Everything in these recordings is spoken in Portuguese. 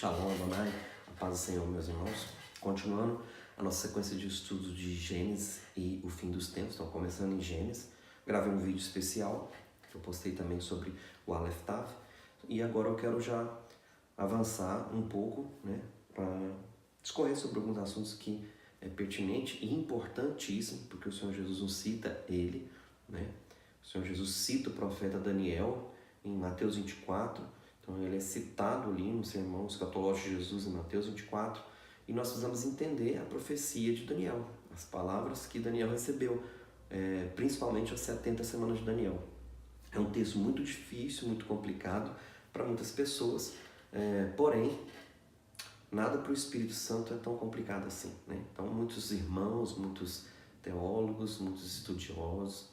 Shalom, Adonai, a paz do Senhor, meus irmãos. Continuando a nossa sequência de estudos de Gênesis e o fim dos tempos, então começando em Gênesis. Gravei um vídeo especial, que eu postei também sobre o Aleph Tav, e agora eu quero já avançar um pouco, para discorrer sobre alguns assuntos que é pertinente e importantíssimo, porque o Senhor Jesus nos cita ele, O Senhor Jesus cita o profeta Daniel em Mateus 24, então ele é citado ali no sermão escatológico de Jesus em Mateus 24, e nós precisamos entender a profecia de Daniel, as palavras que Daniel recebeu, principalmente as 70 semanas de Daniel. É um texto muito difícil, muito complicado para muitas pessoas, porém, nada para o Espírito Santo é tão complicado assim, Então, muitos irmãos, muitos teólogos, muitos estudiosos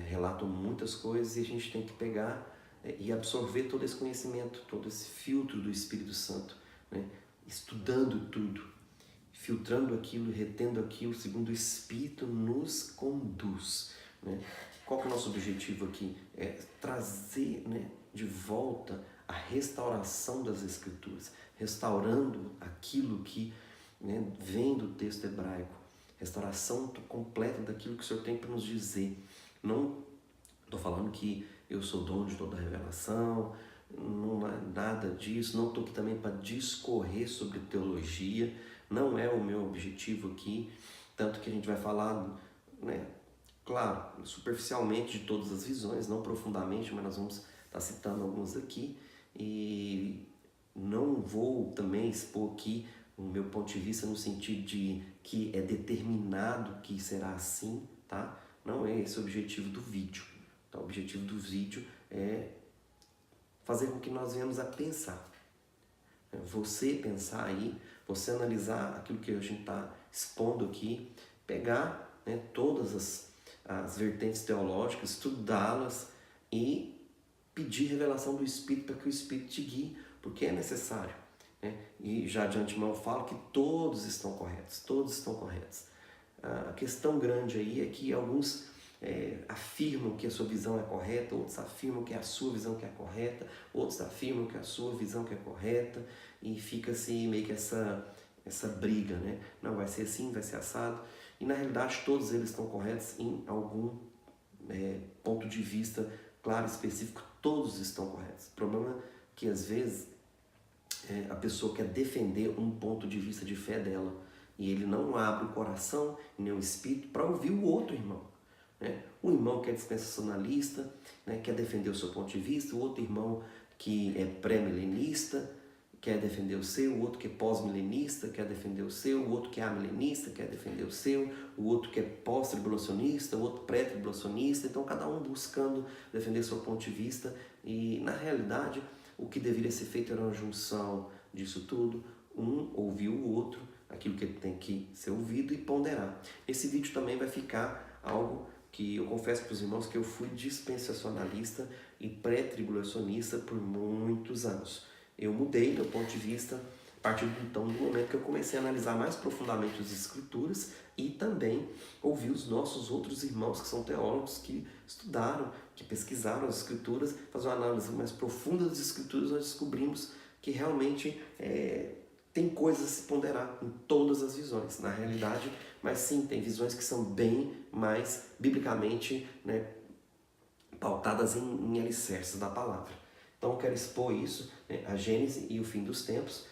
relatam muitas coisas e a gente tem que pegar e absorver todo esse conhecimento, todo esse filtro do Espírito Santo, estudando tudo, filtrando aquilo, retendo aquilo, segundo o Espírito nos conduz. Qual que é o nosso objetivo aqui? É trazer de volta a restauração das Escrituras, restaurando aquilo que vem do texto hebraico, restauração completa daquilo que o Senhor tem para nos dizer. Não estou falando que eu sou dono de toda a revelação, não é nada disso, não estou aqui também para discorrer sobre teologia, não é o meu objetivo aqui, tanto que a gente vai falar, claro, superficialmente de todas as visões, não profundamente, mas nós vamos estar citando alguns aqui, e não vou também expor aqui o meu ponto de vista no sentido de que é determinado que será assim, tá? Não é esse o objetivo do vídeo. Então, o objetivo do vídeo é fazer com que nós venhamos a pensar. Você pensar aí, você analisar aquilo que a gente está expondo aqui, pegar todas as vertentes teológicas, estudá-las e pedir revelação do Espírito para que o Espírito te guie, porque é necessário. E já de antemão eu falo que todos estão corretos, A questão grande aí é que alguns afirmam que a sua visão é correta, outros afirmam que é a sua visão que é correta, outros afirmam que é a sua visão que é correta, e fica assim meio que essa briga, Não, vai ser assim, vai ser assado, e na realidade todos eles estão corretos em algum ponto de vista claro, específico, todos estão corretos. O problema é que às vezes a pessoa quer defender um ponto de vista de fé dela, e ele não abre o coração nem o espírito para ouvir o outro irmão. O irmão que é dispensacionalista, quer defender o seu ponto de vista, o outro irmão que é pré-milenista quer defender o seu, o outro que é pós-milenista quer defender o seu, o outro que é amilenista quer defender o seu, o outro que é pós-tribulacionista, o outro pré-tribulacionista, então cada um buscando defender seu ponto de vista, e na realidade o que deveria ser feito era uma junção disso tudo, um ouvir o outro, aquilo que tem que ser ouvido e ponderar. Esse vídeo também vai ficar algo que eu confesso para os irmãos que eu fui dispensacionalista e pré-tribulacionista por muitos anos. Eu mudei meu ponto de vista a partir do momento que eu comecei a analisar mais profundamente as Escrituras e também ouvir os nossos outros irmãos que são teólogos, que estudaram, que pesquisaram as Escrituras, fazer uma análise mais profunda das Escrituras. Nós descobrimos que realmente tem coisas a se ponderar em todas as visões, na realidade, mas sim, tem visões que são bem mais biblicamente pautadas em alicerces da palavra. Então eu quero expor isso, a Gênesis e o fim dos tempos,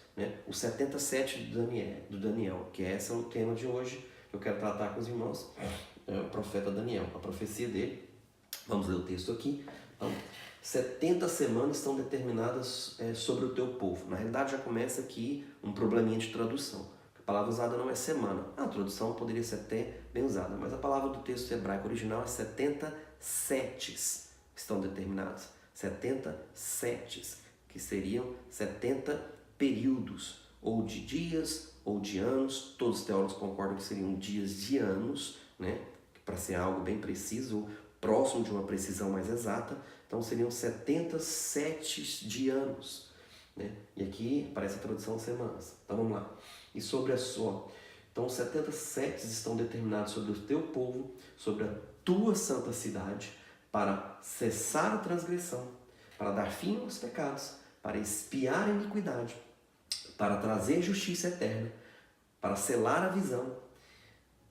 os 77 do Daniel, que esse é o tema de hoje, que eu quero tratar com os irmãos, o profeta Daniel, a profecia dele. Vamos ler o texto aqui. Então, 70 semanas estão determinadas sobre o teu povo. Na realidade já começa aqui um probleminha de tradução. A palavra usada não é semana. A tradução poderia ser até bem usada, mas a palavra do texto hebraico original é 70 setes estão determinados. 70 setes, que seriam 70 períodos, ou de dias, ou de anos. Todos os teólogos concordam que seriam dias de anos, para ser algo bem preciso, próximo de uma precisão mais exata. Então seriam 70 setes de anos, E aqui aparece a tradução semanas. Então vamos lá. E sobre a sua. Então 70 setes estão determinados sobre o teu povo, sobre a tua santa cidade, para cessar a transgressão, para dar fim aos pecados, para expiar a iniquidade, para trazer justiça eterna, para selar a visão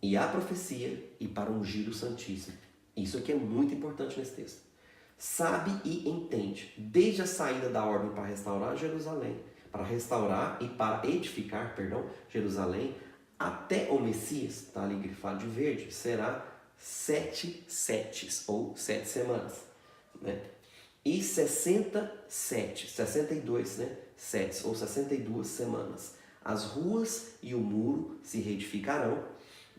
e a profecia e para ungir o Santíssimo. Isso aqui é muito importante nesse texto. Sabe e entende, desde a saída da ordem para restaurar Jerusalém, e para edificar, Jerusalém, até o Messias, está ali grifado de verde, será 7 setes, ou 7 semanas, né? E 62, né? Setes, ou 62 semanas. As ruas e o muro se reedificarão,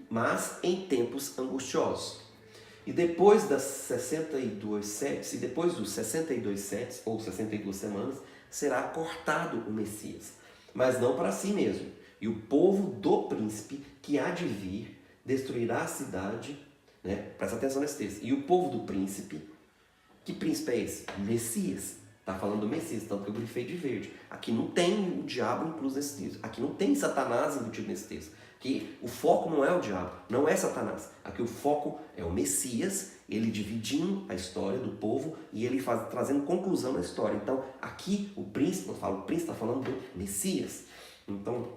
mas em tempos angustiosos. E depois das 62 setes, e depois dos 62 setes, ou 62 semanas, será cortado o Messias, mas não para si mesmo. E o povo do príncipe que há de vir destruirá a cidade, né? Presta atenção nesse texto. E o povo do príncipe, que príncipe é esse? Messias. Está falando do Messias, tanto que eu grifei de verde. Aqui não tem o diabo incluso nesse texto. Aqui não tem Satanás embutido nesse texto. Aqui o foco não é o diabo, não é Satanás. Aqui o foco é o Messias, ele dividindo a história do povo e ele trazendo conclusão na história. Então aqui o príncipe está falando do Messias. Então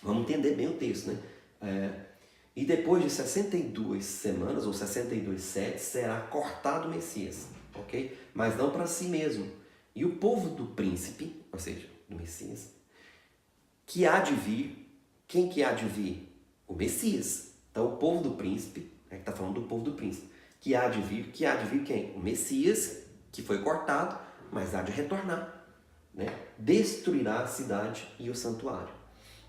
vamos entender bem o texto, né? E depois de 62 semanas ou 62 setes será cortado o Messias, ok? Mas não para si mesmo. E o povo do príncipe, ou seja, do Messias, que há de vir. Quem que há de vir? O Messias. Então o povo do príncipe, que está falando do povo do príncipe, que há de vir quem? O Messias, que foi cortado, mas há de retornar, né? Destruirá a cidade e o santuário,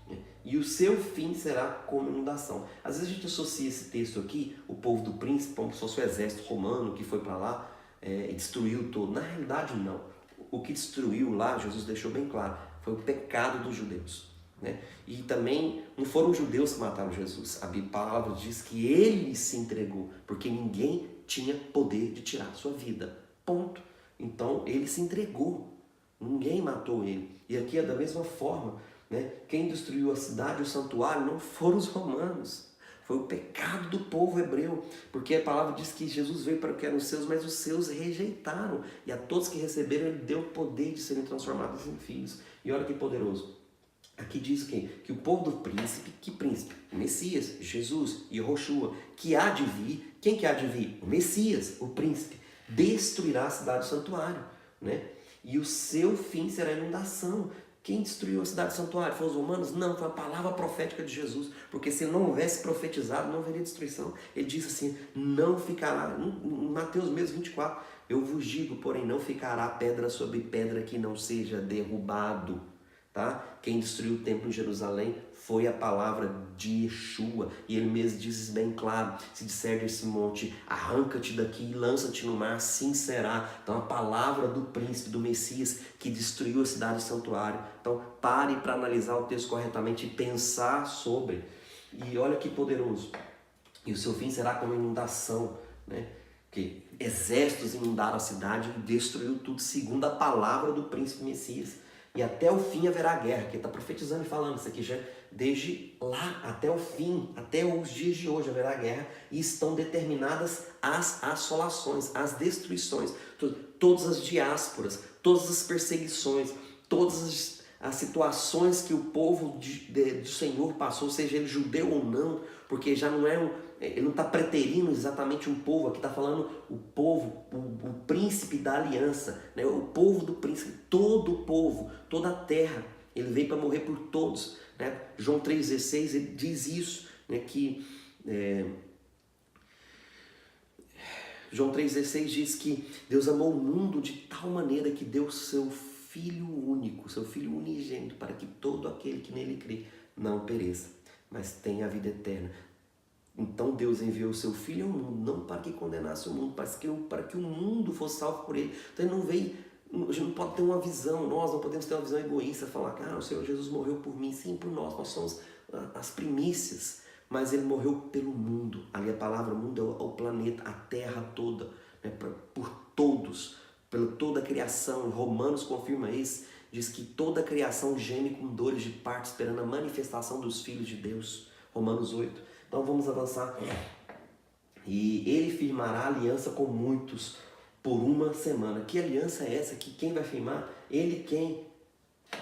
né? E o seu fim será como inundação. Às vezes a gente associa esse texto aqui, o povo do príncipe, como se fosse o exército romano que foi para lá e destruiu todo. Na realidade não. O que destruiu lá, Jesus deixou bem claro, foi o pecado dos judeus, né? E também não foram os judeus que mataram Jesus. A palavra diz que ele se entregou, porque ninguém tinha poder de tirar a sua vida. Ponto. Então ele se entregou. Ninguém matou ele. E aqui é da mesma forma, né? Quem destruiu a cidade, o santuário, não foram os romanos. Foi o pecado do povo hebreu. Porque a palavra diz que Jesus veio para o que eram os seus, mas os seus rejeitaram. E a todos que receberam, ele deu o poder de serem transformados em filhos. E olha que poderoso. Aqui diz que o povo do príncipe, que príncipe? O Messias, Jesus, Yehoshua, que há de vir. Quem que há de vir? O Messias, o príncipe, destruirá a cidade do santuário, né? E o seu fim será a inundação. Quem destruiu a cidade do santuário? Foram os romanos? Não, foi a palavra profética de Jesus, porque se ele não houvesse profetizado, não haveria destruição. Ele disse assim, não ficará, em Mateus mesmo 24, eu vos digo, porém não ficará pedra sobre pedra que não seja derrubado. Tá? Quem destruiu o templo em Jerusalém foi a palavra de Yeshua. E ele mesmo diz isso bem claro. Se disser desse monte, arranca-te daqui e lança-te no mar, assim será. Então a palavra do príncipe, do Messias, que destruiu a cidade do santuário. Então pare para analisar o texto corretamente e pensar sobre. E olha que poderoso. E o seu fim será como inundação, né? Que exércitos inundaram a cidade e destruiu tudo, segundo a palavra do príncipe Messias. E até o fim haverá guerra, que está profetizando e falando isso aqui já desde lá até o fim, até os dias de hoje haverá guerra e estão determinadas as assolações, as destruições, todas as diásporas, todas as perseguições, todas as situações que o povo do Senhor passou, seja ele judeu ou não, porque já não é ele não está preterindo exatamente um povo, aqui está falando o povo, o príncipe da aliança, né? O povo do príncipe, todo o povo, toda a terra, ele veio para morrer por todos, né? João 3,16 ele diz isso, né? João 3,16 diz que Deus amou o mundo de tal maneira que deu seu Filho único, seu Filho unigênito, para que todo aquele que nele crê não pereça, mas tenha a vida eterna. Então Deus enviou o seu Filho ao mundo, não para que condenasse o mundo, para que o mundo fosse salvo por ele. Então ele não veio, a gente não pode ter uma visão, nós não podemos ter uma visão egoísta, falar que o Senhor Jesus morreu por mim, sim, por nós somos as primícias, mas ele morreu pelo mundo. Ali a palavra mundo é o planeta, a terra toda, né? Por todos, por toda a criação. Romanos confirma isso, diz que toda a criação geme com dores de parto, esperando a manifestação dos filhos de Deus. Romanos 8. Então vamos avançar. E ele firmará aliança com muitos por uma semana. Que aliança é essa? Que quem vai firmar? Ele quem?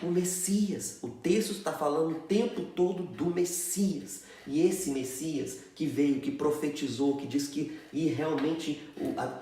O Messias. O texto está falando o tempo todo do Messias. E esse Messias que veio, que profetizou, que diz que realmente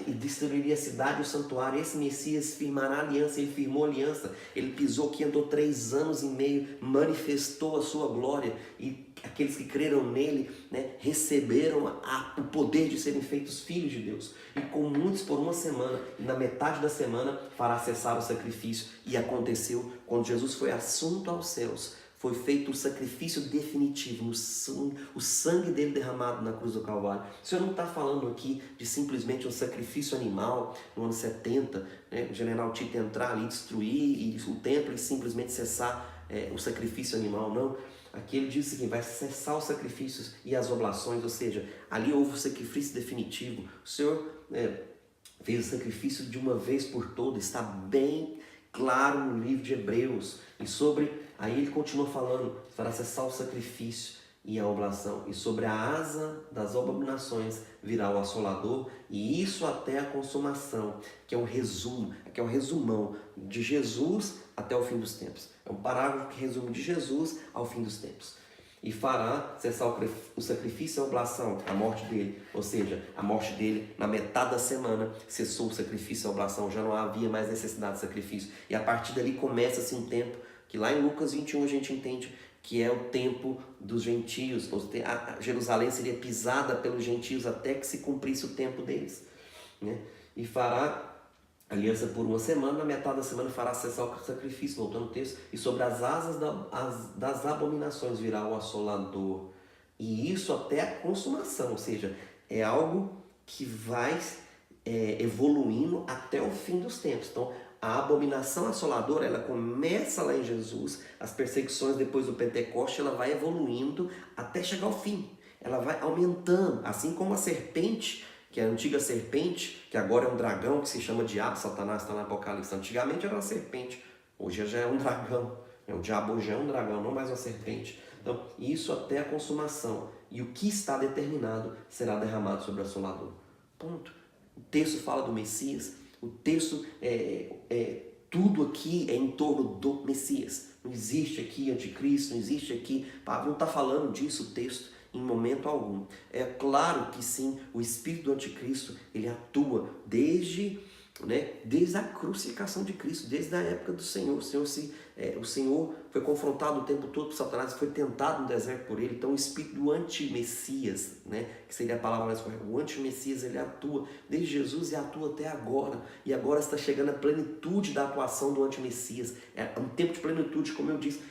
destruiria a cidade e o santuário, esse Messias firmará aliança, ele firmou aliança, ele pisou que andou 3 anos e meio, manifestou a sua glória, e aqueles que creram nele, né, receberam o poder de serem feitos filhos de Deus. E com muitos por uma semana, e na metade da semana fará cessar o sacrifício. E aconteceu quando Jesus foi assunto aos céus. Foi feito o sacrifício definitivo, o sangue dele derramado na cruz do Calvário. O Senhor não está falando aqui de simplesmente um sacrifício animal no ano 70, né? O general Tito entrar ali, destruir o templo e simplesmente cessar o sacrifício animal, não. Aqui ele diz que vai cessar os sacrifícios e as oblações, ou seja, ali houve o sacrifício definitivo. O Senhor fez o sacrifício de uma vez por todas, está bem claro no livro de Hebreus. E aí ele continua falando, para cessar o sacrifício e a oblação, e sobre a asa das abominações virá o assolador, e isso até a consumação, que é um resumo, que é um resumão de Jesus até o fim dos tempos. É um parágrafo que resume de Jesus ao fim dos tempos. E fará cessar o sacrifício e a oblação, a morte dele. Ou seja, a morte dele, na metade da semana, cessou o sacrifício e a oblação, já não havia mais necessidade de sacrifício. E a partir dali começa-se um tempo, que lá em Lucas 21 a gente entende que é o tempo dos gentios. Jerusalém seria pisada pelos gentios até que se cumprisse o tempo deles, né? E fará aliança por uma semana, na metade da semana fará cessar o sacrifício, voltando ao texto, e sobre as asas das abominações virá o assolador. E isso até a consumação, ou seja, é algo que vai evoluindo até o fim dos tempos. Então, a abominação assoladora, ela começa lá em Jesus, as perseguições depois do Pentecoste, ela vai evoluindo até chegar ao fim. Ela vai aumentando, assim como a serpente, que é a antiga serpente, que agora é um dragão, que se chama diabo, Satanás está no Apocalipse. Antigamente era uma serpente, hoje já é um dragão. O diabo hoje é um dragão, não mais uma serpente. Então, isso até a consumação. E o que está determinado será derramado sobre o assolador. Ponto. O texto fala do Messias, o texto, tudo aqui é em torno do Messias. Não existe aqui anticristo, não existe aqui... Não está falando disso o texto em momento algum. É claro que sim, o espírito do anticristo, ele atua desde a crucificação de Cristo, desde a época do Senhor. O Senhor foi confrontado o tempo todo por Satanás, foi tentado no deserto por ele. Então o espírito do anti-Messias, né, que seria a palavra mais correta, o anti-Messias, ele atua desde Jesus e atua até agora. E agora está chegando a plenitude da atuação do anti-Messias. É um tempo de plenitude, como eu disse.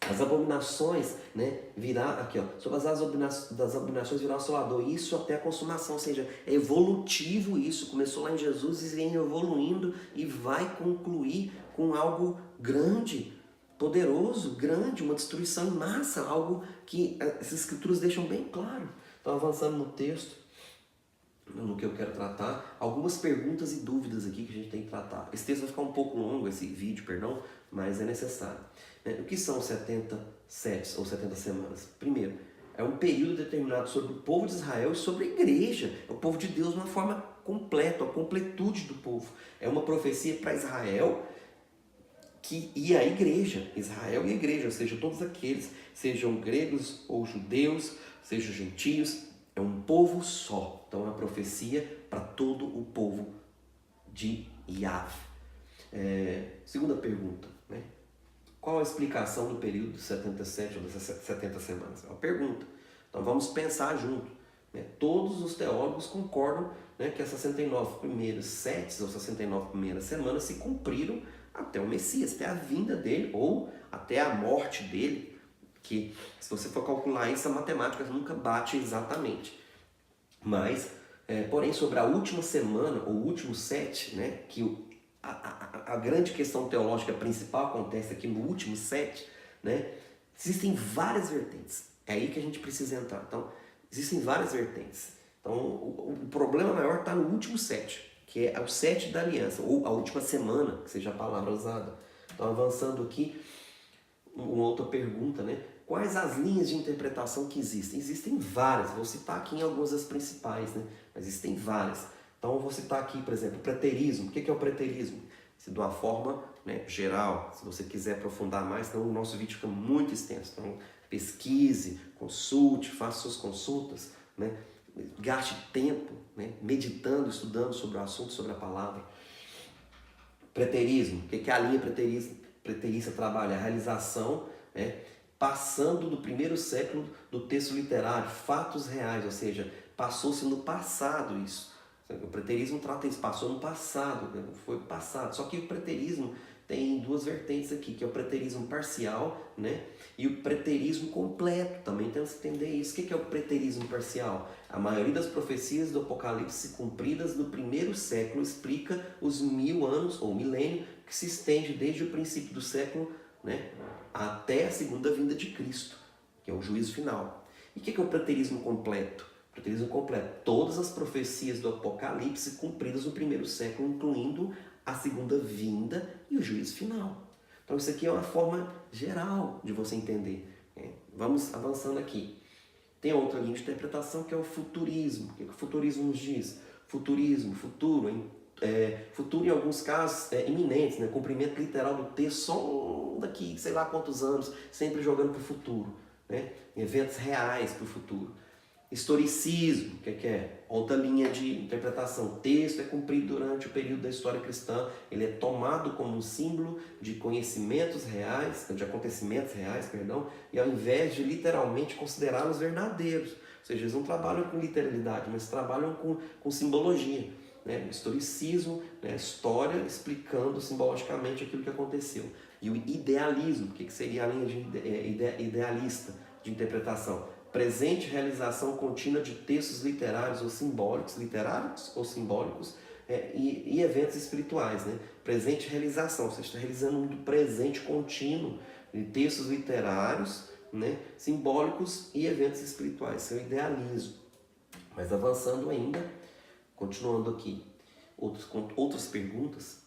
As abominações, né, virá aqui, ó, sobre as asas das abominações virá o assolador, isso até a consumação, ou seja, é evolutivo isso, começou lá em Jesus e vem evoluindo e vai concluir com algo grande, poderoso, grande, uma destruição em massa, algo que as escrituras deixam bem claro. Então, avançando no texto, no que eu quero tratar, algumas perguntas e dúvidas aqui que a gente tem que tratar. Esse texto vai ficar um pouco longo, esse vídeo, perdão, mas é necessário. O que são 70 setes ou 70 semanas? Primeiro, é um período determinado sobre o povo de Israel e sobre a igreja. É o povo de Deus de uma forma completa, a completude do povo. É uma profecia para Israel e a igreja. Israel e a igreja, ou seja, todos aqueles, sejam gregos ou judeus, sejam gentios, é um povo só. Então é uma profecia para todo o povo de Yahvé. Segunda pergunta, né? Qual a explicação do período de 77 ou das 70 semanas? É uma pergunta. Então vamos pensar junto. Né? Todos os teólogos concordam, né, que as 69 primeiras setes ou 69 primeiras semanas se cumpriram até o Messias, até a vinda dele ou até a morte dele. Que se você for calcular isso, a matemática nunca bate exatamente. Mas, porém, sobre a última semana, ou último sete, né, que a grande questão teológica principal acontece aqui no último sete, né, existem várias vertentes. É aí que a gente precisa entrar. Então, existem várias vertentes. Então, o problema maior está no último sete, que é o sete da aliança, ou a última semana, que seja a palavra usada. Então, avançando aqui, uma outra pergunta, né? Quais as linhas de interpretação que existem? Existem várias, vou citar aqui em algumas das principais, né? Mas existem várias. Então eu vou citar aqui, por exemplo, o preterismo. O que é o preterismo? De uma forma né, geral. Se você quiser aprofundar mais, então o nosso vídeo fica muito extenso. Então pesquise, consulte, faça suas consultas, né, gaste tempo, né, meditando, estudando sobre o assunto, sobre a palavra. Preterismo, o que a linha preterista trabalha? A realização, né, passando do primeiro século do texto literário, fatos reais, ou seja, passou-se no passado isso. O preterismo trata isso, passou no passado, né? Foi passado. Só que o preterismo tem duas vertentes aqui, que é o preterismo parcial, né? E o preterismo completo. Também temos que entender isso. O que é o preterismo parcial? A maioria das profecias do Apocalipse cumpridas no primeiro século explica os 1000 anos, ou milênio, que se estende desde o princípio do século, né, até a segunda vinda de Cristo, que é o juízo final. E o que é o preterismo completo? Preterismo completo, todas as profecias do Apocalipse cumpridas no primeiro século, incluindo a segunda vinda e o juízo final. Então isso aqui é uma forma geral de você entender. Vamos avançando aqui. Tem outra linha de interpretação que é o futurismo. O que o futurismo nos diz? Futurismo, futuro, futuro em alguns casos iminentes, né? Cumprimento literal do texto só daqui, sei lá quantos anos, sempre jogando para o futuro, né? Eventos reais para o futuro. Historicismo, o que é? Outra linha de interpretação. O texto é cumprido durante o período da história cristã, ele é tomado como um símbolo de conhecimentos reais, de acontecimentos reais, perdão, e ao invés de literalmente considerá-los verdadeiros. Ou seja, eles não trabalham com literalidade, mas trabalham com simbologia. Né? O historicismo, né? A história explicando simbologicamente aquilo que aconteceu. E o idealismo, o que seria a linha de idealista de interpretação? Presente realização contínua de textos literários ou simbólicos, e eventos espirituais, né? Presente realização, você está realizando um presente contínuo de textos literários, né, simbólicos e eventos espirituais, isso é o idealismo. Mas avançando ainda, continuando aqui, outras perguntas.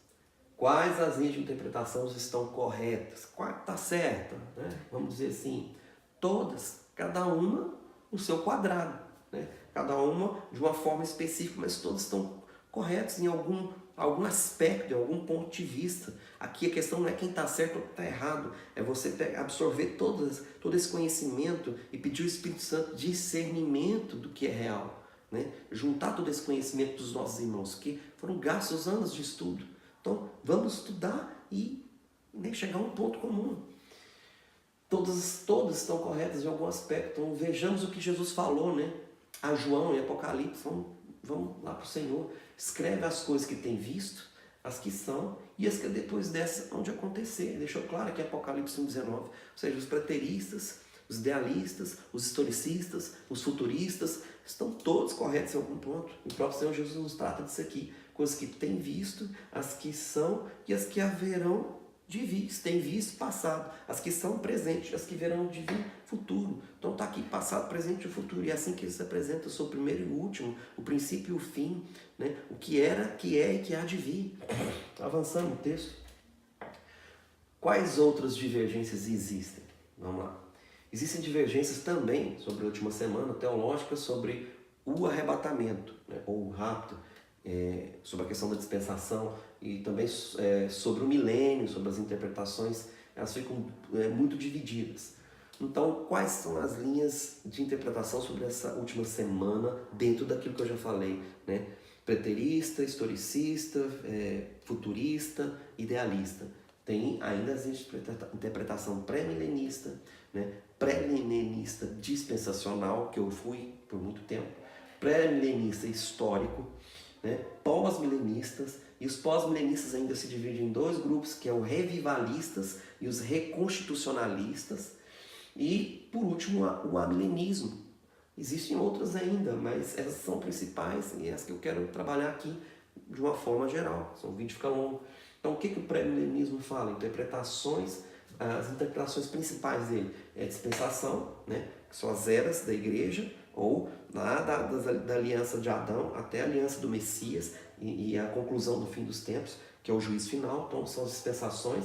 Quais as linhas de interpretação estão corretas? Qual está certa? Né? Vamos dizer assim, todas, cada uma no seu quadrado, né? Cada uma de uma forma específica, mas todas estão corretas em algum aspecto, em algum ponto de vista. Aqui a questão não é quem está certo ou está errado, é você absorver todo esse conhecimento e pedir ao Espírito Santo discernimento do que é real, né? Juntar todo esse conhecimento dos nossos irmãos, que foram gastos anos de estudo. Então, vamos estudar e, né, chegar a um ponto comum. Todas estão corretas em algum aspecto. Então, vejamos o que Jesus falou, né, a João em Apocalipse. Vamos lá para o Senhor. Escreve as coisas que tem visto, as que são, e as que depois dessa hão de acontecer. Deixou claro aqui em Apocalipse 1,19. Ou seja, os preteristas, os idealistas, os historicistas, os futuristas, estão todos corretos em algum ponto. E o próprio Senhor Jesus nos trata disso aqui. Coisas que tem visto, as que são e as que haverão de vir. Se tem visto, passado. As que são presentes, as que verão de vir, futuro. Então está aqui passado, presente e futuro. E é assim que ele se apresenta, eu sou o primeiro e o último, o princípio e o fim, né? O que era, que é e que há de vir. Avançando no texto. Quais outras divergências existem? Vamos lá. Existem divergências também sobre a última semana teológica sobre o arrebatamento, né? Ou o rapto. Sobre a questão da dispensação e também sobre o milênio, sobre as interpretações, elas ficam muito divididas. Então, quais são as linhas de interpretação sobre essa última semana dentro daquilo que eu já falei, né? Preterista, historicista, futurista, idealista. Tem ainda as interpretação pré-milenista, né? Pré-milenista dispensacional, que eu fui por muito tempo, pré-milenista histórico, né? Pós-milenistas, e os pós-milenistas ainda se dividem em dois grupos, que é os revivalistas e os reconstitucionalistas, e por último o amilenismo. Existem outras ainda, mas essas são principais e as que eu quero trabalhar aqui de uma forma geral, senão o vídeo fica longo. Então o que o pré-milenismo fala? As interpretações principais dele é a dispensação, né? Que são as eras da igreja, ou lá da aliança de Adão até a aliança do Messias e a conclusão do fim dos tempos, que é o juízo final. Então são as dispensações,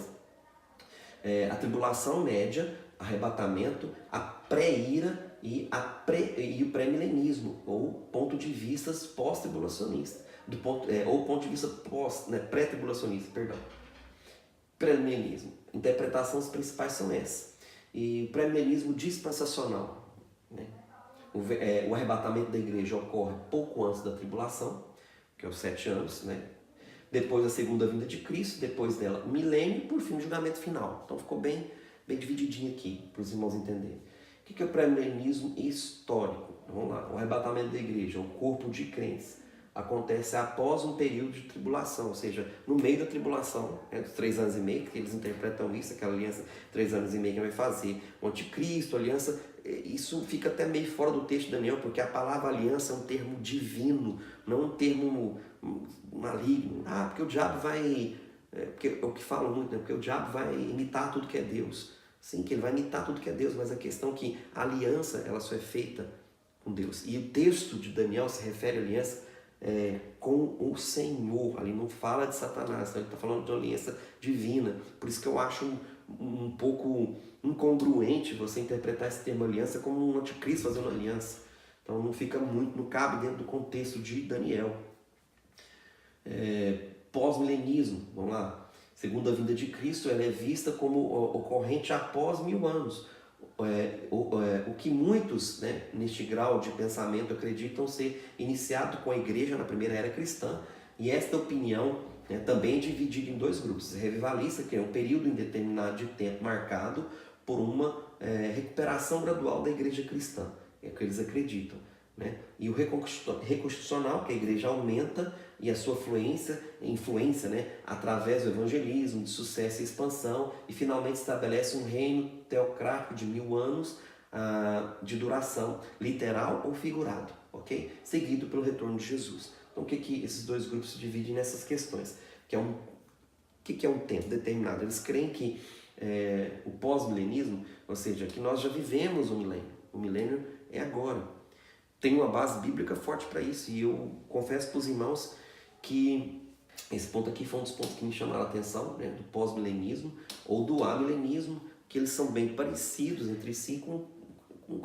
a tribulação média, arrebatamento, a pré-ira e o pré-milenismo, ou ponto de vista pós-tribulacionista, ou ponto de vista pré-tribulacionista, perdão. Pré-milenismo. Interpretações principais são essas. E o pré-milenismo dispensacional, né? O arrebatamento da igreja ocorre pouco antes da tribulação, que é os 7 anos, né? Depois a segunda vinda de Cristo, depois dela milênio e por fim o julgamento final. Então ficou bem divididinho aqui para os irmãos entenderem. O que é o pré-milenismo histórico? Vamos lá, o arrebatamento da igreja, o corpo de crentes, acontece após um período de tribulação, ou seja, no meio da tribulação, dos 3 anos e meio, que eles interpretam isso, aquela aliança 3 anos e meio que vai fazer, o anticristo, aliança, isso fica até meio fora do texto de Daniel, porque a palavra aliança é um termo divino, não um termo maligno. Porque o diabo vai, porque é o que falam muito, né? Porque o diabo vai imitar tudo que é Deus. Sim, que ele vai imitar tudo que é Deus, mas a questão é que a aliança, ela só é feita com Deus. E o texto de Daniel se refere à aliança com o Senhor. Ali não fala de Satanás, então ele está falando de uma aliança divina. Por isso que eu acho um pouco incongruente você interpretar esse termo aliança como um anticristo fazendo aliança. Então não fica muito, não cabe dentro do contexto de Daniel. Pós-milenismo, vamos lá. Segunda vinda de Cristo, ela é vista como ocorrente após 1000 anos. O que muitos, né, neste grau de pensamento acreditam ser iniciado com a igreja na primeira era cristã, e esta opinião, né, também é dividida em 2 grupos. Revivalista, que é um período indeterminado de tempo marcado por uma recuperação gradual da igreja cristã, é o que eles acreditam, né? E o reconstitucional, que a igreja aumenta e a sua influência, né, através do evangelismo, de sucesso e expansão, e finalmente estabelece um reino teocrático de 1000 anos de duração, literal ou figurado, ok? Seguido pelo retorno de Jesus. Então o que esses 2 grupos se dividem nessas questões? O que é um tempo determinado? Eles creem que o pós-milenismo, ou seja, que nós já vivemos o milênio. O milênio é agora. Tem uma base bíblica forte para isso, e eu confesso para os irmãos que esse ponto aqui foi um dos pontos que me chamaram a atenção, né, do pós-milenismo ou do amilenismo, que eles são bem parecidos entre si, com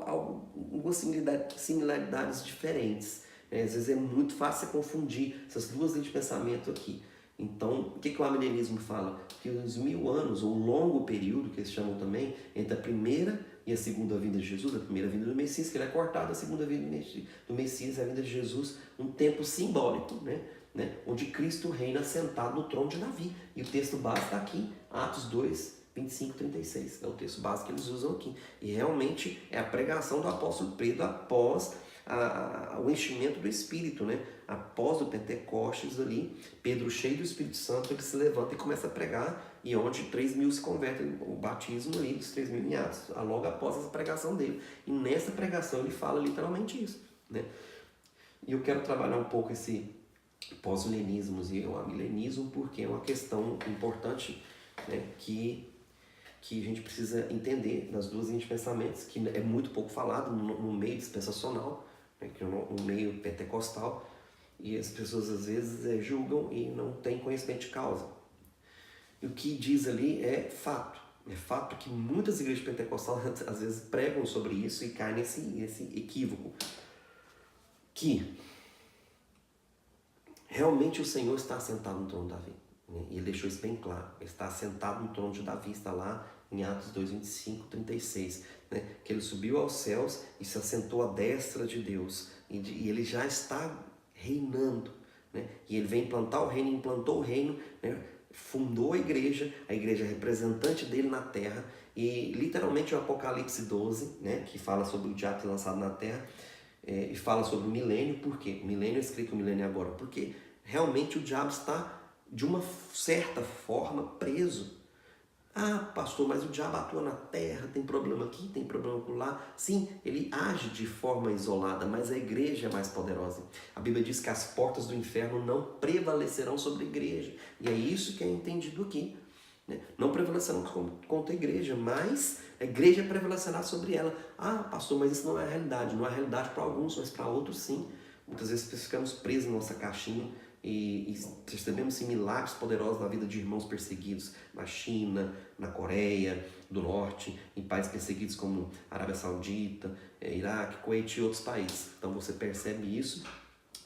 algumas similaridades diferentes, né? Às vezes é muito fácil confundir essas 2 linhas de pensamento aqui. Então, o que o amilenismo fala? Que os 1000 anos, ou longo período, que eles chamam também, entre a primeira e a segunda vinda de Jesus, a primeira vinda do Messias, que ele é cortado, a segunda vinda do Messias, a vinda de Jesus, um tempo simbólico, né? Onde Cristo reina sentado no trono de Davi. E o texto base está aqui, Atos 2, 25, 36. É o texto base que eles usam aqui. E realmente é a pregação do apóstolo Pedro após o enchimento do Espírito, né? Após o Pentecostes ali, Pedro cheio do Espírito Santo, ele se levanta e começa a pregar, e onde 3.000 se convertem, o batismo ali dos 3.000 em Atos, logo após essa pregação dele. E nessa pregação ele fala literalmente isso, né? E eu quero trabalhar um pouco esse pós-milenismo e o amilenismo, porque é uma questão importante, né, que a gente precisa entender nas 2 linhas de pensamentos, que é muito pouco falado no meio dispensacional, né, que é no meio pentecostal, e as pessoas às vezes julgam e não têm conhecimento de causa. E o que diz ali é fato. É fato que muitas igrejas pentecostais às vezes pregam sobre isso e caem nesse equívoco. Que realmente o Senhor está assentado no trono de Davi. E ele deixou isso bem claro. Ele está assentado no trono de Davi, está lá em Atos 2, 25, 36. Né? Que ele subiu aos céus e se assentou à destra de Deus. E ele já está reinando. Né? E ele vem implantar o reino, implantou o reino, né? Fundou a igreja representante dele na terra. E literalmente o Apocalipse 12, né? Que fala sobre o diabo ser lançado na terra, e fala sobre o milênio. Por quê? O milênio, eu escrevi que o milênio é agora. Porque realmente o diabo está, de uma certa forma, preso. Pastor, mas o diabo atua na terra, tem problema aqui, tem problema por lá. Sim, ele age de forma isolada, mas a igreja é mais poderosa. A Bíblia diz que as portas do inferno não prevalecerão sobre a igreja. E é isso que é entendido aqui. Né? Não prevalecerão contra a igreja, mas a igreja prevalecerá sobre ela. Pastor, mas isso não é a realidade. Não é a realidade para alguns, mas para outros sim. Muitas vezes ficamos presos na nossa caixinha e recebemos milagres poderosos na vida de irmãos perseguidos na China, na Coreia do Norte, em países perseguidos como Arábia Saudita, Iraque, Kuwait e outros países. Então você percebe isso,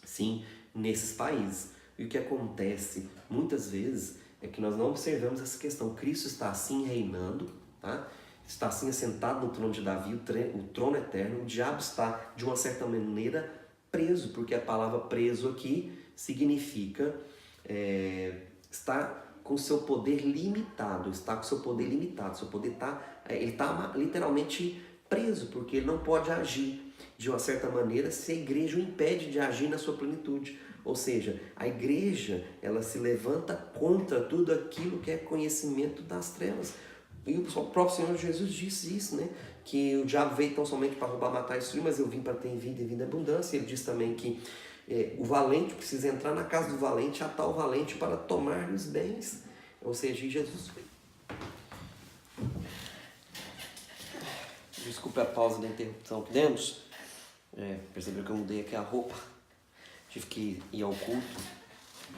sim, nesses países. E o que acontece muitas vezes é que nós não observamos essa questão. Cristo está assim reinando, tá? Está assim assentado no trono de Davi, o trono eterno. O diabo está, de uma certa maneira, preso, porque a palavra preso aqui significa está com seu poder limitado, seu poder ele está literalmente preso, porque ele não pode agir de uma certa maneira se a igreja o impede de agir na sua plenitude. Ou seja, a igreja, ela se levanta contra tudo aquilo que é conhecimento das trevas. E o próprio Senhor Jesus disse isso, né? Que o diabo veio tão somente para roubar, matar e destruir, mas eu vim para ter vida e vida em abundância. Ele diz também que o valente precisa entrar na casa do valente, atar o valente para tomar os bens. Ou seja, Jesus veio. Desculpe a pausa da interrupção que demos. Percebeu que eu mudei aqui a roupa. Tive que ir ao culto,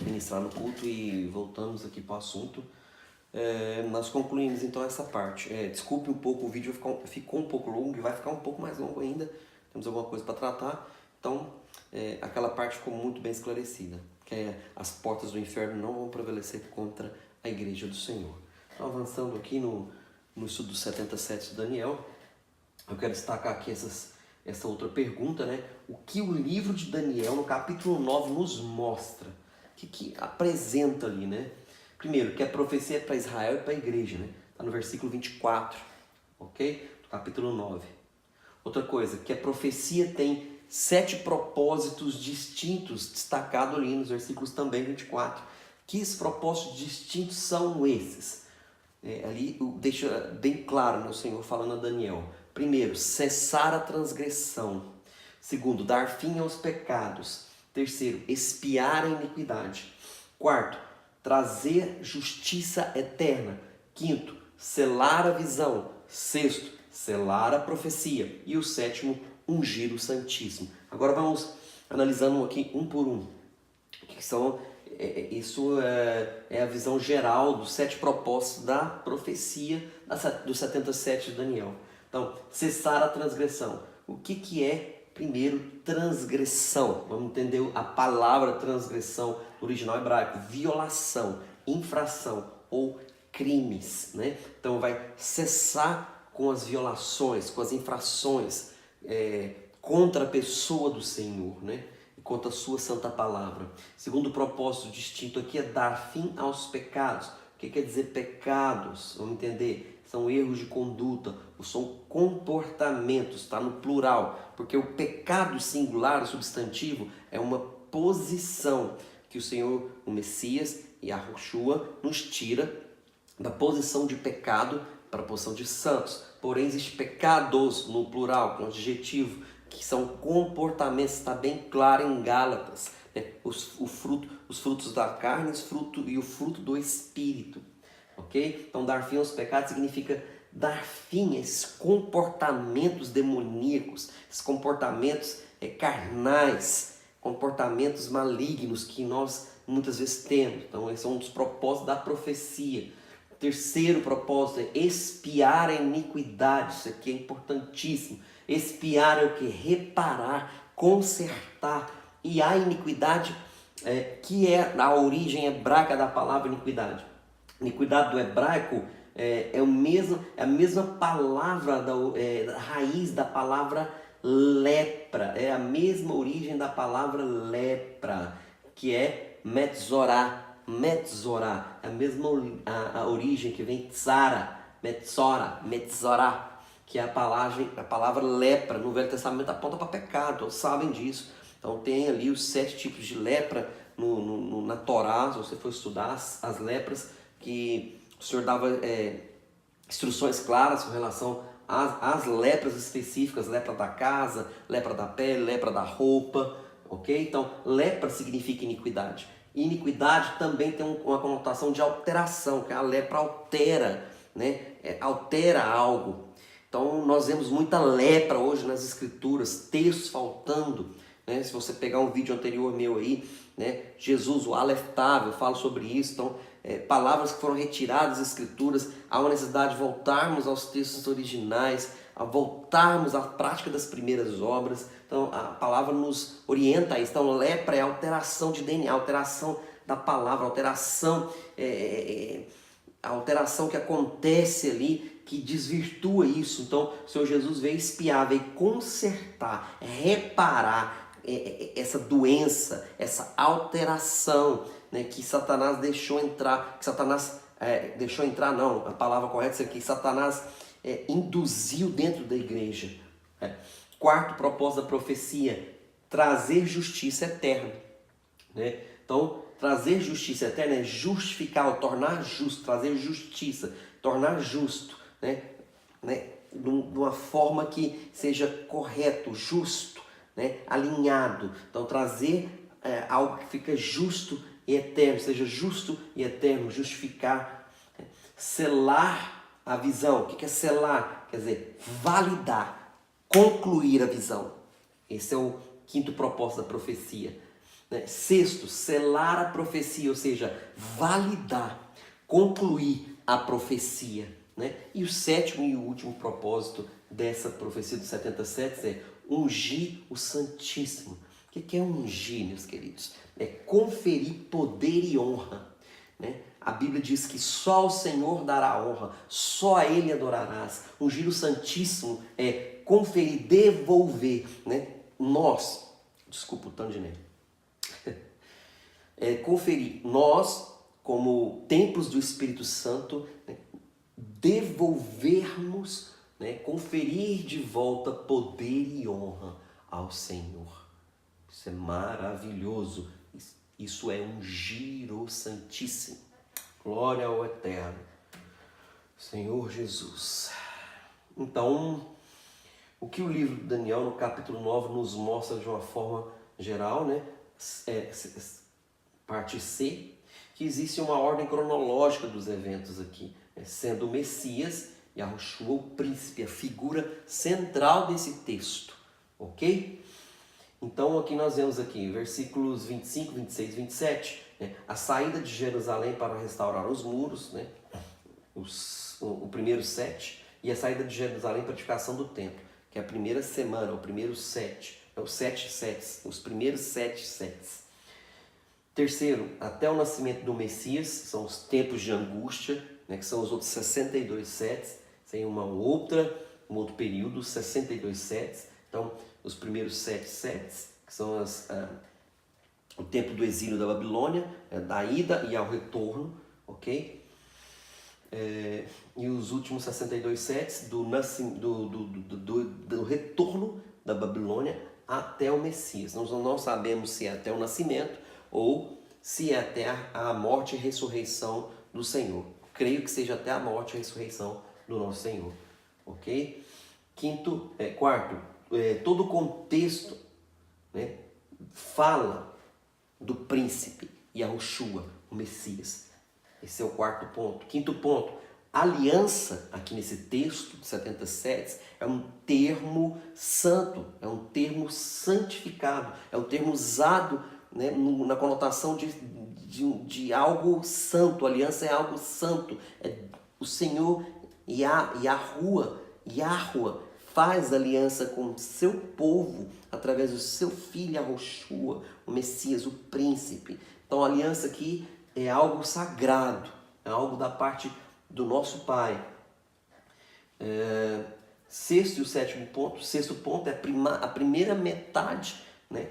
ministrar no culto e voltamos aqui para o assunto. Nós concluímos então essa parte. Desculpe um pouco, o vídeo ficou um pouco longo e vai ficar um pouco mais longo ainda. Temos alguma coisa para tratar. Então, aquela parte ficou muito bem esclarecida. Que as portas do inferno não vão prevalecer contra a igreja do Senhor. Então, avançando aqui no estudo dos 77 de Daniel, eu quero destacar aqui essa outra pergunta, né? O que o livro de Daniel, no capítulo 9, nos mostra? O que apresenta ali, né? Primeiro, que a profecia é para Israel e para a igreja, né? Está no versículo 24, ok? Do capítulo 9. Outra coisa, que a profecia tem 7 propósitos distintos, destacado ali nos versículos também 24. Que esses propósitos distintos são esses? Ali deixa bem claro, né, o Senhor falando a Daniel. Primeiro, cessar a transgressão. Segundo, dar fim aos pecados. Terceiro, expiar a iniquidade. Quarto, trazer justiça eterna. Quinto, selar a visão. Sexto, selar a profecia. E o sétimo, ungir o Santíssimo. Agora vamos analisando aqui um por um. O que são? Isso é a visão geral dos 7 propósitos da profecia dos 77 de Daniel. Então, cessar a transgressão. O que é, primeiro, transgressão? Vamos entender a palavra transgressão no original hebraico. Violação, infração ou crimes, né? Então, vai cessar com as violações, com as infrações contra a pessoa do Senhor, né? E contra a sua santa palavra. Segundo propósito distinto aqui é dar fim aos pecados. O que quer dizer pecados? Vamos entender. São erros de conduta, ou são comportamentos, está no plural, porque o pecado singular, o substantivo, é uma posição que o Senhor, o Messias e a Yahushua nos tira da posição de pecado para a posição de santos. Porém, existe pecados no plural, com adjetivo, que são comportamentos, está bem claro em Gálatas, né? Os frutos da carne e o fruto do Espírito. Ok? Então, dar fim aos pecados significa dar fim a esses comportamentos demoníacos, esses comportamentos carnais, comportamentos malignos que nós muitas vezes temos. Então, esse é um dos propósitos da profecia. O terceiro propósito é expiar a iniquidade. Isso aqui é importantíssimo. Expiar é o que? Reparar, consertar. E a iniquidade, que é a origem hebraica da palavra iniquidade. Iniquidade do hebraico é a mesma palavra, da raiz da palavra lepra. É a mesma origem da palavra lepra, que é metzorá. Metzorá, é a mesma a origem que vem tsara, metzorá, que é a palavra lepra. No Velho Testamento aponta para pecado, todos sabem disso. Então tem ali os 7 tipos de lepra na Torá, se você for estudar as lepras, que o Senhor dava instruções claras com relação às lepras específicas, lepra da casa, lepra da pele, lepra da roupa, ok? Então, lepra significa iniquidade. E iniquidade também tem uma conotação de alteração, que a lepra altera, né? Altera algo. Então, nós vemos muita lepra hoje nas escrituras, textos faltando, né? Se você pegar um vídeo anterior meu aí, né? Jesus, o Aleftável, eu falo sobre isso. Então, palavras que foram retiradas das escrituras, há uma necessidade de voltarmos aos textos originais, a voltarmos à prática das primeiras obras. Então a palavra nos orienta a isso. Então lepra é alteração de DNA, alteração da palavra, a alteração que acontece ali, que desvirtua isso. Então, o Senhor Jesus veio espiar, veio consertar, reparar essa doença, essa alteração, né, que Satanás deixou entrar, deixou entrar não, a palavra correta é que Satanás induziu dentro da igreja. Quarto propósito da profecia, trazer justiça eterna, né? Então, trazer justiça eterna é justificar, tornar justo, trazer justiça, tornar justo, né? De uma forma que seja correto, justo, né? Alinhado. Então, trazer algo que fica justo e eterno, seja justo e eterno, justificar, né? Selar a visão. O que é selar? Quer dizer, validar, concluir a visão. Esse é o quinto propósito da profecia. Sexto, selar a profecia, ou seja, validar, concluir a profecia. Né? E o sétimo e o último propósito dessa profecia dos 77 é ungir o Santíssimo. O que é ungir, meus queridos? É conferir poder e honra. Né? A Bíblia diz que só ao Senhor dará honra, só a Ele adorarás. Ungir o Santíssimo é conferir, devolver. Né? Desculpa o tanto de neve. Conferir, nós, como templos do Espírito Santo, né, devolvermos, né, conferir de volta poder e honra ao Senhor. Isso é maravilhoso. Isso é ungir o Santíssimo. Glória ao Eterno. Senhor Jesus. Então, o que o livro de Daniel, no capítulo 9, nos mostra de uma forma geral, né? Parte C, que existe uma ordem cronológica dos eventos aqui, né? Sendo o Messias e Yahushua o príncipe, a figura central desse texto, ok? Então aqui nós vemos aqui, versículos 25, 26, 27, né? A saída de Jerusalém para restaurar os muros, né? O primeiro 7, e a saída de Jerusalém para a edificação do templo, que é a primeira semana, o primeiro 7, os 7 sets, os primeiros 7 sets. Terceiro, até o nascimento do Messias, são os tempos de angústia, né, que são os outros 62 sets, tem um outro período, 62 sets. Então, os primeiros 7 sets, que são o tempo do exílio da Babilônia, da ida e ao retorno, ok? E os últimos 62 sets do retorno da Babilônia até o Messias. Nós não sabemos se é até o nascimento ou se é até a morte e ressurreição do Senhor. Creio que seja até a morte e ressurreição do nosso Senhor. Ok? Quarto, todo o contexto, né, fala do príncipe Yahushua, o Messias. Esse é o quarto ponto. Quinto ponto, aliança, aqui nesse texto de 77, é um termo santo, é um termo santificado, é um termo usado, né, na conotação de algo santo. Aliança é algo santo. O Senhor Yahuwah faz aliança com o seu povo através do seu filho Yahushua, o Messias, o príncipe. Então a aliança aqui é algo sagrado, é algo da parte do nosso Pai. Sexto e sétimo ponto. Sexto ponto é a primeira metade, né?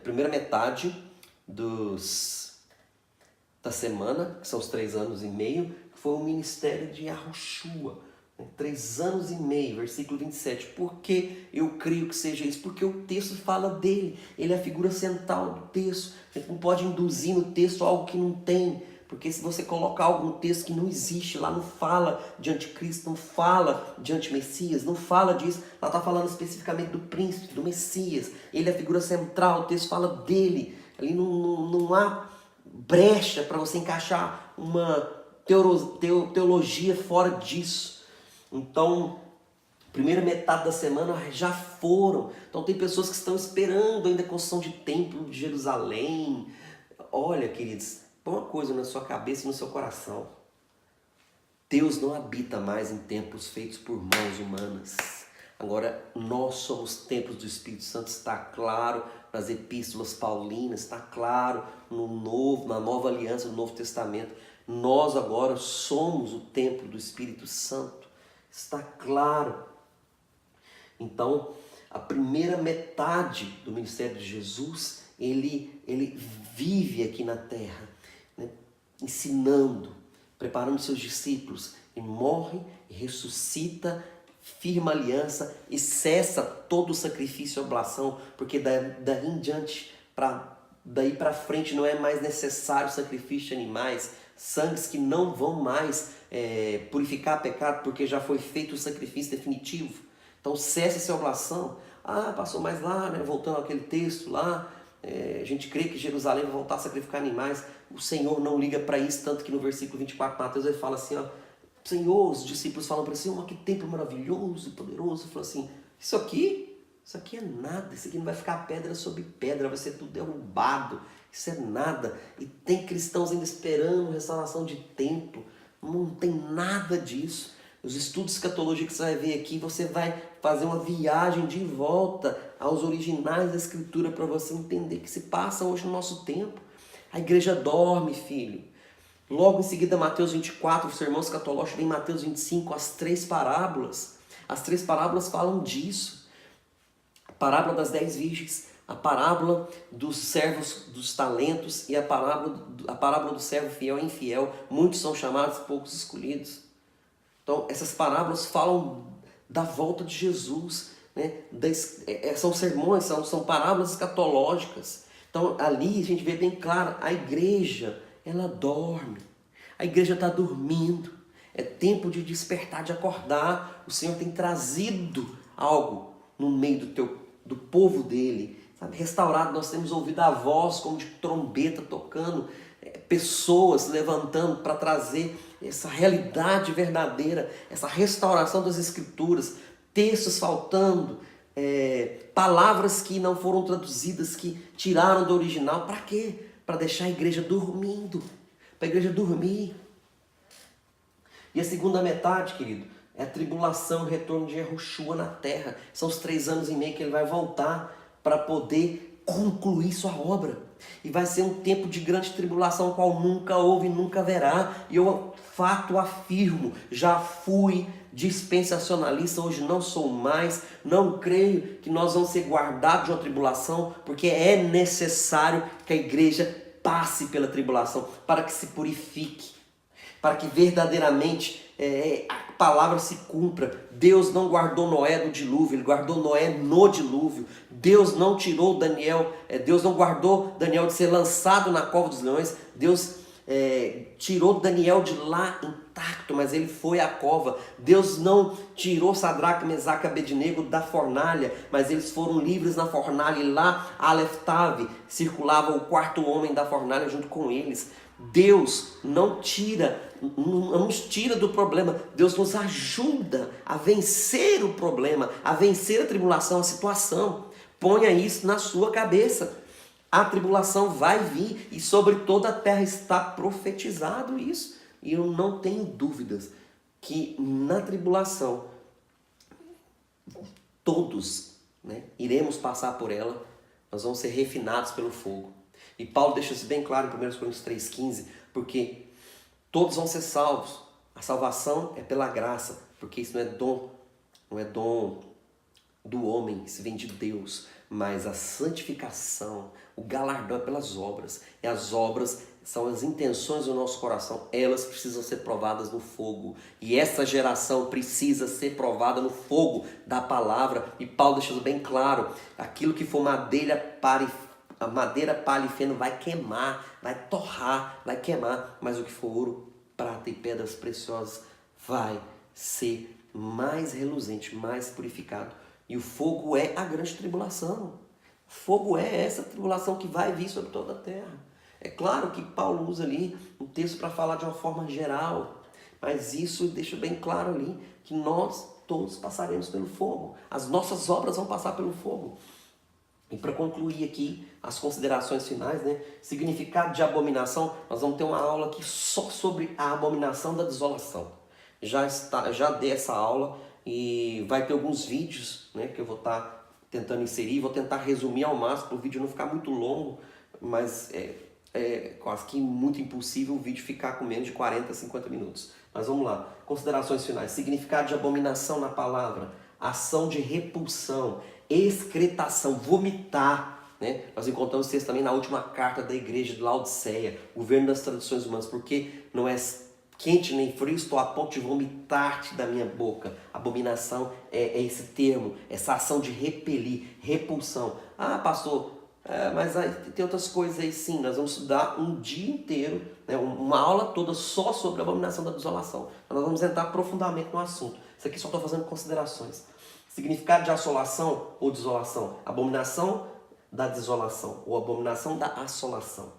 Primeira metade da semana, que são os 3 anos e meio, que foi o ministério de Yahushua. 3 anos e meio, versículo 27. Por que eu creio que seja isso? Porque o texto fala dele. Ele é a figura central do texto. A gente não pode induzir no texto algo que não tem. Porque se você colocar algo no texto que não existe, lá não fala de anticristo, não fala de antimessias, não fala disso. Lá está falando especificamente do príncipe, do Messias. Ele é a figura central, o texto fala dele. Ali não há brecha para você encaixar uma teologia fora disso. Então, primeira metade da semana já foram. Então tem pessoas que estão esperando ainda a construção de templo de Jerusalém. Olha, queridos, põe uma coisa na sua cabeça e no seu coração. Deus não habita mais em templos feitos por mãos humanas. Agora, nós somos templos do Espírito Santo, está claro nas epístolas paulinas, está claro na nova aliança, no Novo Testamento. Nós agora somos o templo do Espírito Santo, está claro. Então, a primeira metade do ministério de Jesus, ele vive aqui na terra, né, ensinando, preparando seus discípulos, e morre, e ressuscita, firma aliança e cessa todo o sacrifício e oblação, porque daí em diante, daí para frente não é mais necessário sacrifício de animais, sangues que não vão mais purificar pecado, porque já foi feito o sacrifício definitivo. Então cessa essa oblação. Passou mais lá, né? Voltando àquele texto lá, a gente crê que Jerusalém vai voltar a sacrificar animais. O Senhor não liga para isso, tanto que no versículo 24 de Mateus ele fala assim, ó, Senhor, os discípulos falam para ele assim, que templo maravilhoso e poderoso. Ele falou assim, isso aqui é nada, isso aqui não vai ficar pedra sobre pedra, vai ser tudo derrubado, isso é nada. E tem cristãos ainda esperando restauração de templo, não tem nada disso. Os estudos de escatologia que você vai ver aqui, você vai fazer uma viagem de volta aos originais da Escritura para você entender o que se passa hoje no nosso tempo. A igreja dorme, filho. Logo em seguida, Mateus 24, o sermão escatológico, vem Mateus 25, as 3 parábolas. As 3 parábolas falam disso. A parábola das 10 virgens, a parábola dos servos dos talentos e a parábola do servo fiel e infiel. Muitos são chamados, poucos escolhidos. Então, essas parábolas falam da volta de Jesus, né? São sermões, são parábolas escatológicas. Então, ali a gente vê bem claro, a igreja, ela dorme. A igreja está dormindo. É tempo de despertar, de acordar. O Senhor tem trazido algo no meio do povo dele. Sabe? Restaurado, nós temos ouvido a voz como de trombeta tocando. Pessoas levantando para trazer essa realidade verdadeira, essa restauração das Escrituras, textos faltando, palavras que não foram traduzidas, que tiraram do original. Para quê? Para deixar a igreja dormindo, para a igreja dormir. E a segunda metade, querido, é a tribulação, o retorno de Yahushua na terra. São os 3 anos e meio que ele vai voltar para poder concluir sua obra. E vai ser um tempo de grande tribulação, qual nunca houve e nunca haverá. E eu afirmo, já fui dispensacionalista, hoje não sou mais. Não creio que nós vamos ser guardados de uma tribulação, porque é necessário que a igreja passe pela tribulação, para que se purifique, para que verdadeiramente a palavra se cumpra. Deus não guardou Noé do dilúvio, ele guardou Noé no dilúvio. Deus não tirou Deus não guardou Daniel de ser lançado na cova dos leões. Deus tirou Daniel de lá intacto, mas ele foi à cova. Deus não tirou Sadraque, Mesaque e Abednego da fornalha, mas eles foram livres na fornalha, e lá Aleph Tav circulava o 4º homem da fornalha junto com eles. Deus não nos tira do problema. Deus nos ajuda a vencer o problema, a vencer a tribulação, a situação. Ponha isso na sua cabeça. A tribulação vai vir e sobre toda a terra está profetizado isso. E eu não tenho dúvidas que na tribulação todos, né, iremos passar por ela. Nós vamos ser refinados pelo fogo. E Paulo deixa isso bem claro em 1 Coríntios 3,15, porque todos vão ser salvos. A salvação é pela graça, porque isso não é dom do homem, isso vem de Deus. Mas a santificação, o galardão é pelas obras. E as obras são as intenções do nosso coração. Elas precisam ser provadas no fogo. E essa geração precisa ser provada no fogo da palavra. E Paulo deixa isso bem claro. Aquilo que for madeira, palha e feno vai queimar, vai torrar, vai queimar. Mas o que for ouro, prata e pedras preciosas vai ser mais reluzente, mais purificado. E o fogo é a grande tribulação. O fogo é essa tribulação que vai vir sobre toda a terra. É claro que Paulo usa ali um texto para falar de uma forma geral, mas isso deixa bem claro ali que nós todos passaremos pelo fogo. As nossas obras vão passar pelo fogo. E para concluir aqui as considerações finais, né? Significado de abominação, nós vamos ter uma aula aqui só sobre a abominação da desolação. Já dei essa aula, E vai ter alguns vídeos, né, que eu vou estar tentando inserir, vou tentar resumir ao máximo para o vídeo não ficar muito longo, mas é quase que muito impossível o vídeo ficar com menos de 40, 50 minutos. Mas vamos lá, considerações finais. Significado de abominação na palavra, ação de repulsão, excretação, vomitar. Né? Nós encontramos isso também na última carta da igreja de Laodiceia, governo das tradições humanas, porque não é quente nem frio, estou a ponto de vomitar-te da minha boca. Abominação é esse termo, essa ação de repelir, repulsão. Ah, pastor, mas aí tem outras coisas aí sim, nós vamos estudar um dia inteiro, né, uma aula toda só sobre a abominação da desolação. Nós vamos entrar profundamente no assunto. Isso aqui só estou fazendo considerações. Significado de assolação ou desolação. Abominação da desolação ou abominação da assolação.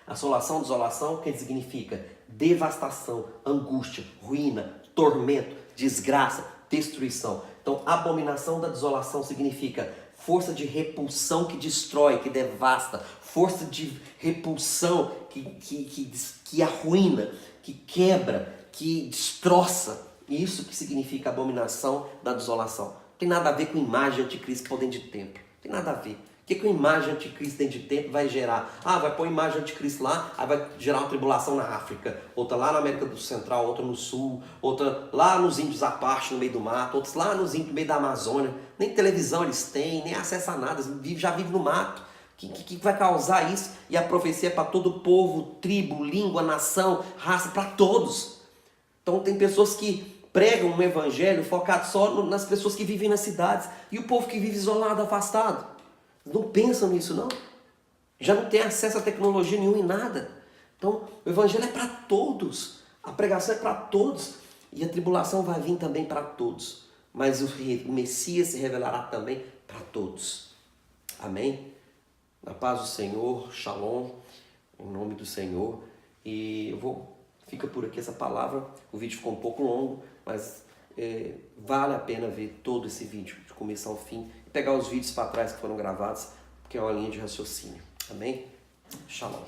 Assolação, desolação, o que significa? Devastação, angústia, ruína, tormento, desgraça, destruição. Então, abominação da desolação significa força de repulsão que destrói, que devasta, força de repulsão que arruína, que quebra, que destroça. Isso que significa abominação da desolação. Não tem nada a ver com imagem anticristo por dentro de templo. Não tem nada a ver. O que a imagem anticristo dentro de templo vai gerar? Ah, vai pôr imagem anticristo lá, aí vai gerar uma tribulação na África, outra lá na América do Central, outra no Sul, outra lá nos índios Apache no meio do mato, outros lá nos índios no meio da Amazônia. Nem televisão eles têm, nem acesso a nada, eles já vivem no mato. Que vai causar isso? E a profecia é para todo povo, tribo, língua, nação, raça, para todos. Então tem pessoas que pregam um evangelho focado só nas pessoas que vivem nas cidades e o povo que vive isolado, afastado. Não pensam nisso, não. Já não tem acesso a tecnologia nenhuma e nada. Então, o evangelho é para todos. A pregação é para todos. E a tribulação vai vir também para todos. Mas o Messias se revelará também para todos. Amém? Na paz do Senhor, shalom, em nome do Senhor. E fica por aqui essa palavra. O vídeo ficou um pouco longo, mas vale a pena ver todo esse vídeo, de começo ao fim, e pegar os vídeos para trás que foram gravados, porque é uma linha de raciocínio. Amém? Shalom.